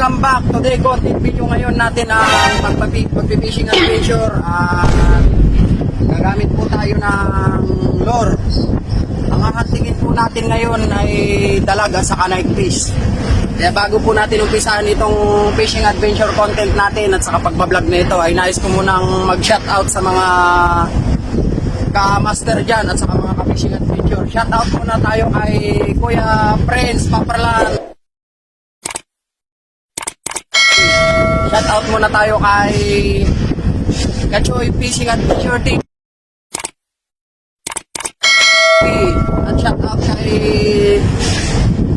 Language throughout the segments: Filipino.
welcome back. Today, content video ngayon natin ang pag-fishing adventure. Gagamit po tayo ng lure. Ang hahantingin po natin ngayon ay dalaga sa kanay fish. Kaya bago po natin umpisahan itong fishing adventure content natin at saka pagbablog na ito, ay nais ko munang mag-shoutout sa mga ka-master dyan at saka mga ka-fishing adventure. Shoutout muna tayo kay Kuya Prince Paparlan. Shoutout muna tayo kay Kachoy Fishing Adventure Team. At shoutout kay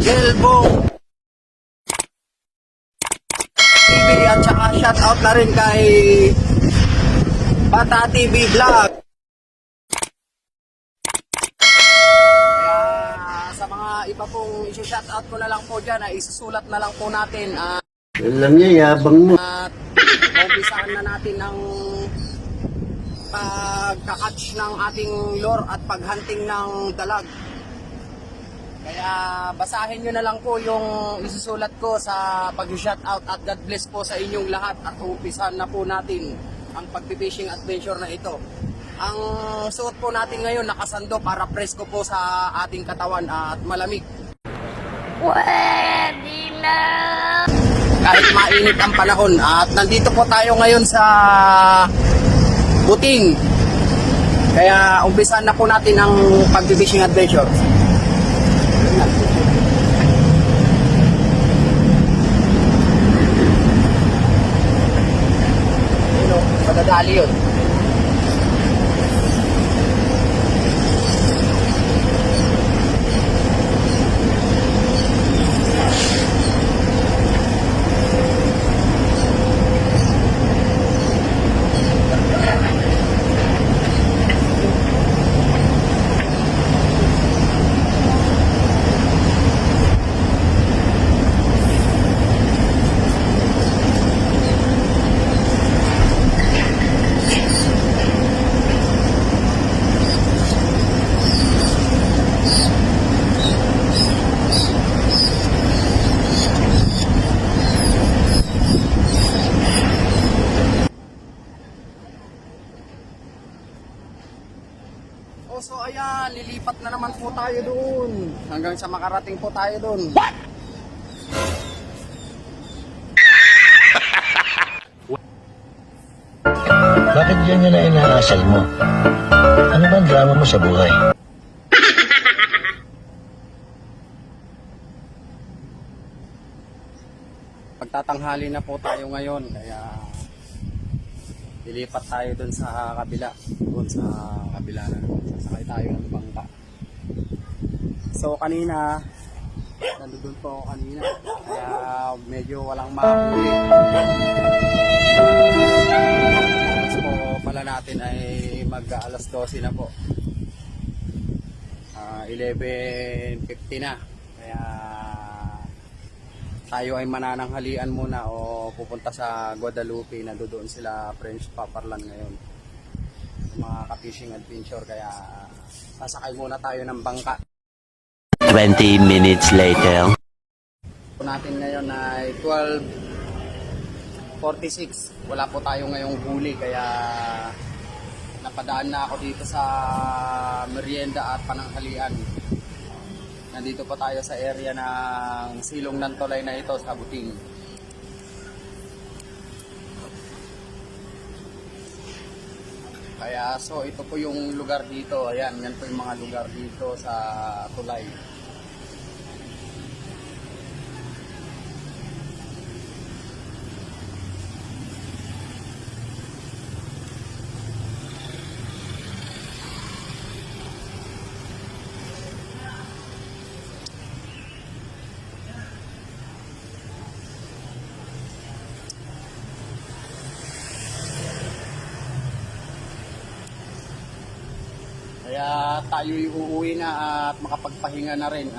Gelbo TV at saka shoutout na rin kay Bata TV Vlog. Kaya sa mga iba pong isi-shoutout ko na lang po dyan ay isusulat na lang po natin. Alam niya, yabang mo. At umpisahan na natin ang pagkakatch ng ating lure at paghunting ng dalag. Kaya basahin nyo na lang po yung isusulat ko sa pag-shoutout at God bless po sa inyong lahat at umpisahan na po natin ang pag-fishing adventure na ito. Ang suot po natin ngayon nakasando para presko po sa ating katawan at malamig. Pwede na! Kahit mainit ang panahon. At nandito po tayo ngayon sa Buting. Kaya umpisahan na po natin ang pag-fishing adventure. Madadali yun. So ayan, lilipat na naman po tayo doon. Hanggang sa makarating po tayo doon. What? Bakit yan na inaasal mo? Ano ba ang drama mo sa buhay? Pagtatanghali na po tayo ngayon. Kaya lilipat tayo doon sa kabila. Doon sa kabila na sasakay tayo ng bangka. So kanina, nandun po ako kanina. Kaya medyo walang mahuli. Oras po pala natin ay mag-alas 12 na po. 11:50 na. Kaya tayo ay manananghalian muna o pupunta sa Guadalupe na doon sila French Paparlan ngayon. Mga ka-fishing adventure kaya sasakay muna tayo ng bangka. 20 minutes later. Natin ngayon ay 12:46. Wala po tayo ngayong huli kaya napadaan na ako dito sa merienda at pananghalian. Nandito pa tayo sa area ng Silong ng Tulay na ito sa Buting. Kaya so ito po yung lugar dito. Ayan, yan po yung mga lugar dito sa Tulay. Kaya tayo'y uuwi na at makapagpahinga na rin.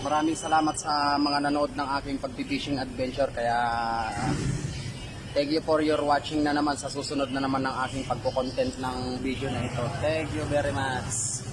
Maraming salamat sa mga nanood ng aking pag-fishing adventure. Kaya thank you for your watching na naman sa susunod na naman ng aking pagko-content ng video na ito. Thank you very much.